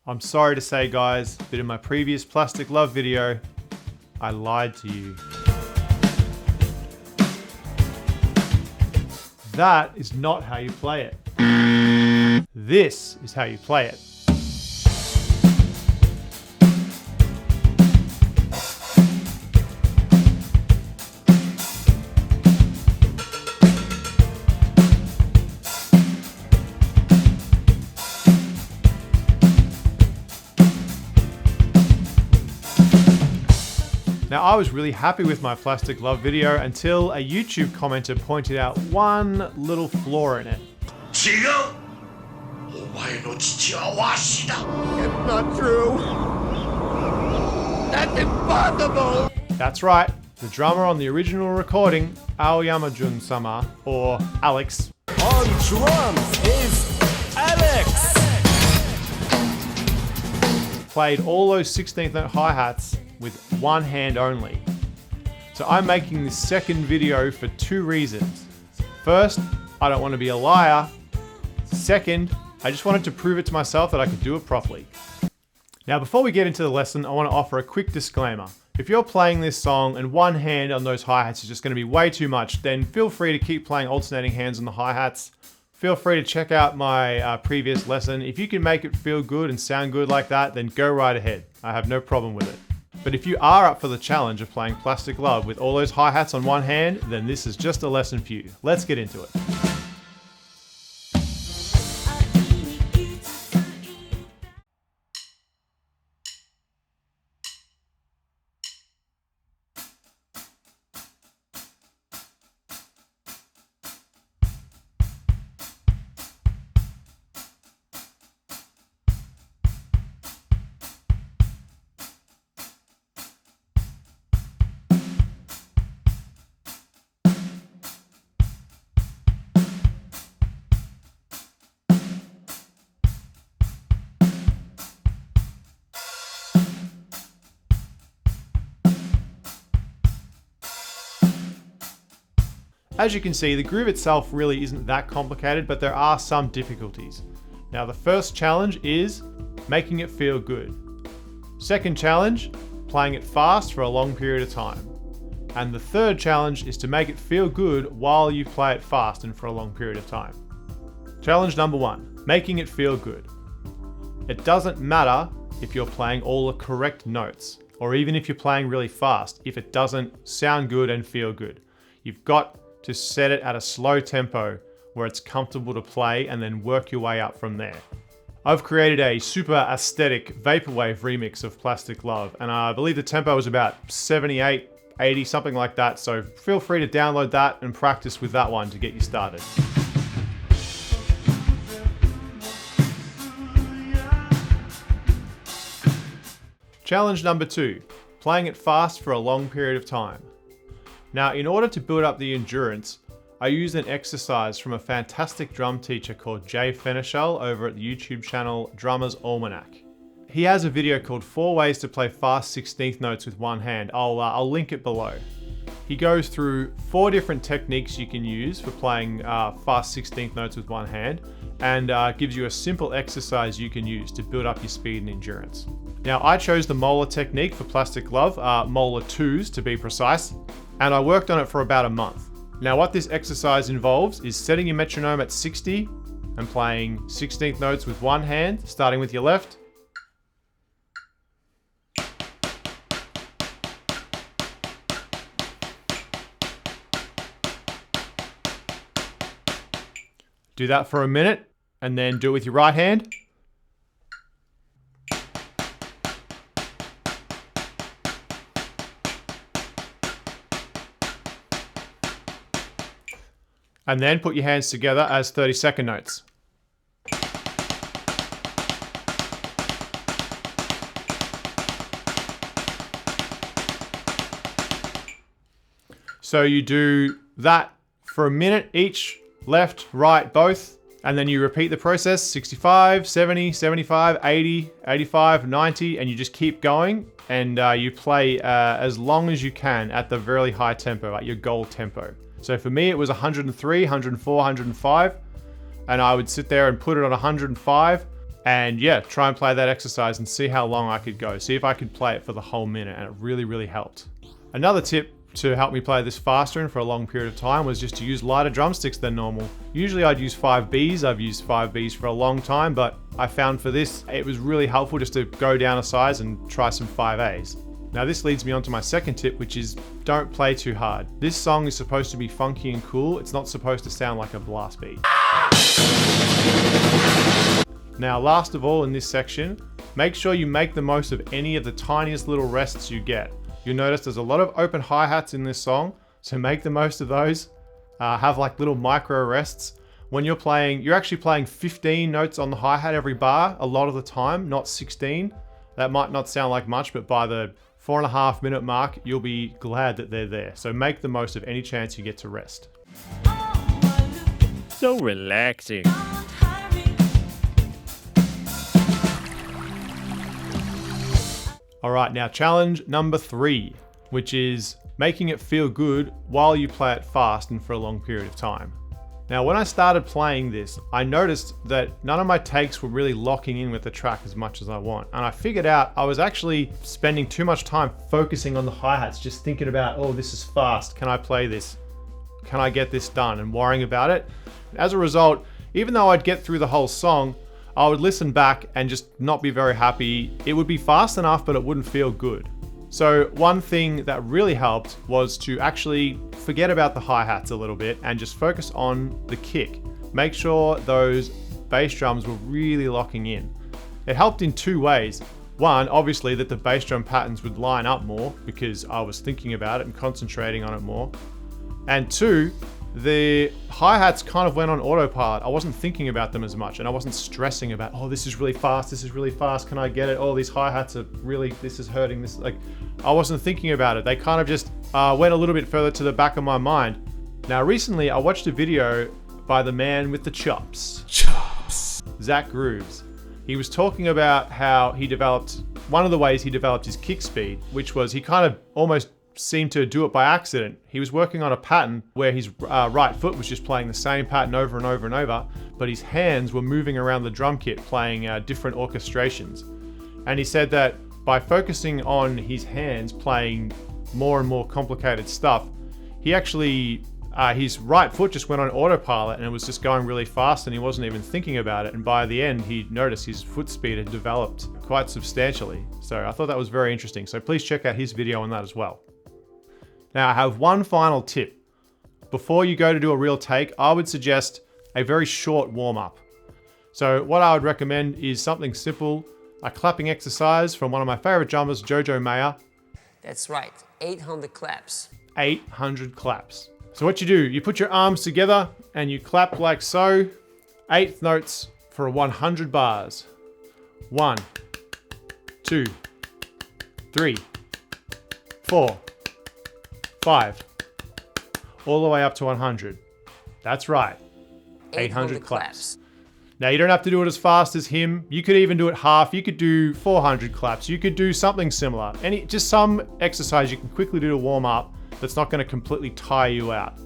I'm sorry to say, guys, but in my previous Plastic Love video, I lied to you. That is not how you play it. This is how you play it. Now, I was really happy with my Plastic Love video until a YouTube commenter pointed out one little flaw in it. It's not true. That's impossible. That's right. The drummer on the original recording, Aoyama-jun-sama, or Alex. On drums is Alex. Played all those 16th note hi-hats with one hand only. So I'm making this second video for two reasons. First, I don't want to be a liar. Second, I just wanted to prove it to myself that I could do it properly. Now, before we get into the lesson, I want to offer a quick disclaimer. If you're playing this song and one hand on those hi-hats is just going to be way too much, then feel free to keep playing alternating hands on the hi-hats. Feel free to check out my previous lesson. If you can make it feel good and sound good like that, then go right ahead. I have no problem with it. But if you are up for the challenge of playing Plastic Love with all those hi-hats on one hand, then this is just a lesson for you. Let's get into it. As you can see, the groove itself really isn't that complicated, but there are some difficulties. Now, the first challenge is making it feel good. Second challenge, playing it fast for a long period of time. And the third challenge is to make it feel good while you play it fast and for a long period of time. Challenge number one, making it feel good. It doesn't matter if you're playing all the correct notes, or even if you're playing really fast, if it doesn't sound good and feel good. You've got to set it at a slow tempo where it's comfortable to play and then work your way up from there. I've created a super aesthetic vaporwave remix of Plastic Love, and I believe the tempo is about 78, 80, something like that, so feel free to download that and practice with that one to get you started. Challenge number two, playing it fast for a long period of time. Now, in order to build up the endurance, I used an exercise from a fantastic drum teacher called Jay Fenichel over at the YouTube channel Drummer's Almanac. He has a video called 4 Ways to Play Fast 16th Notes with One Hand. I'll link it below. He goes through 4 different techniques you can use for playing fast 16th notes with one hand, and gives you a simple exercise you can use to build up your speed and endurance. Now, I chose the Meinl technique for Plastic Love, Meinl 2s to be precise, and I worked on it for about a month. Now, what this exercise involves is setting your metronome at 60 and playing 16th notes with one hand, starting with your left. Do that for a minute, and then do it with your right hand. And then put your hands together as 30-second notes. So you do that for a minute each, left, right, both, and then you repeat the process 65, 70, 75, 80, 85, 90, and you just keep going, and you play as long as you can at the really high tempo, at your goal tempo. So for me, it was 103, 104, 105, and I would sit there and put it on 105, And yeah, try and play that exercise and see how long I could go. See if I could play it for the whole minute, and it really, really helped. Another tip to help me play this faster and for a long period of time was just to use lighter drumsticks than normal. Usually I'd use 5Bs. I've used 5Bs for a long time, but I found for this, it was really helpful just to go down a size and try some 5As. Now this leads me on to my second tip, which is don't play too hard. This song is supposed to be funky and cool. It's not supposed to sound like a blast beat. Now, last of all in this section, make sure you make the most of any of the tiniest little rests you get. You'll notice there's a lot of open hi-hats in this song, so make the most of those. Have like little micro rests. When you're playing, you're actually playing 15 notes on the hi-hat every bar a lot of the time, not 16. That might not sound like much, but by the 4.5 minute mark, you'll be glad that they're there. So make the most of any chance you get to rest. So relaxing. All right, now challenge number 3, which is making it feel good while you play it fast and for a long period of time. Now, when I started playing this, I noticed that none of my takes were really locking in with the track as much as I want. And I figured out I was actually spending too much time focusing on the hi-hats, just thinking about, oh, this is fast. Can I play this? Can I get this done? And worrying about it. As a result, even though I'd get through the whole song, I would listen back and just not be very happy. It would be fast enough, but it wouldn't feel good. So one thing that really helped was to actually forget about the hi-hats a little bit and just focus on the kick. Make sure those bass drums were really locking in. It helped in 2 ways. One, obviously that the bass drum patterns would line up more because I was thinking about it and concentrating on it more. And 2, the hi-hats kind of went on autopilot. I wasn't thinking about them as much and I wasn't stressing about, oh, this is really fast, can I get it? Oh, these hi-hats are really, this is hurting, this, like, I wasn't thinking about it. They kind of just went a little bit further to the back of my mind. Now, recently I watched a video by the man with the chops, Zackgrooves. He was talking about how he developed, one of the ways he developed his kick speed, which was he kind of almost seemed to do it by accident. He was working on a pattern where his right foot was just playing the same pattern over and over and over, but his hands were moving around the drum kit playing different orchestrations. And he said that by focusing on his hands playing more and more complicated stuff, he actually, his right foot just went on autopilot and it was just going really fast and he wasn't even thinking about it. And by the end, he noticed his foot speed had developed quite substantially. So I thought that was very interesting. So please check out his video on that as well. Now I have one final tip. Before you go to do a real take, I would suggest a very short warm-up. So what I would recommend is something simple, a clapping exercise from one of my favorite drummers, Jojo. That's right, 800 claps. 800 claps. So what you do, you put your arms together and you clap like so, 8 notes for 100 bars. 1, 2, 3, 4, 5, all the way up to 100. That's right, 800 claps. Now you don't have to do it as fast as him. You could even do it half. You could do 400 claps. You could do something similar. Just some exercise you can quickly do to warm up that's not going to completely tire you out.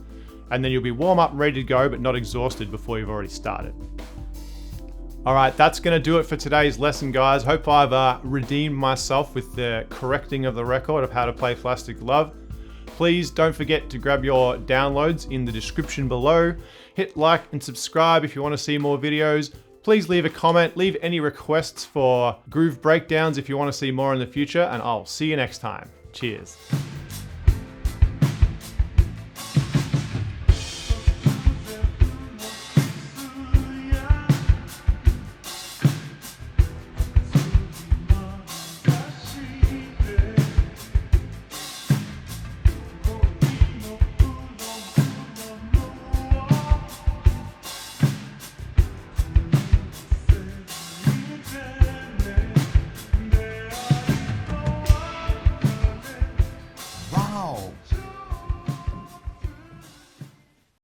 And then you'll be warm up, ready to go, but not exhausted before you've already started. All right, that's going to do it for today's lesson, guys. Hope I've redeemed myself with the correcting of the record of how to play Plastic Love. Please don't forget to grab your downloads in the description below. Hit like and subscribe if you want to see more videos. Please leave a comment, leave any requests for groove breakdowns if you want to see more in the future, and I'll see you next time. Cheers.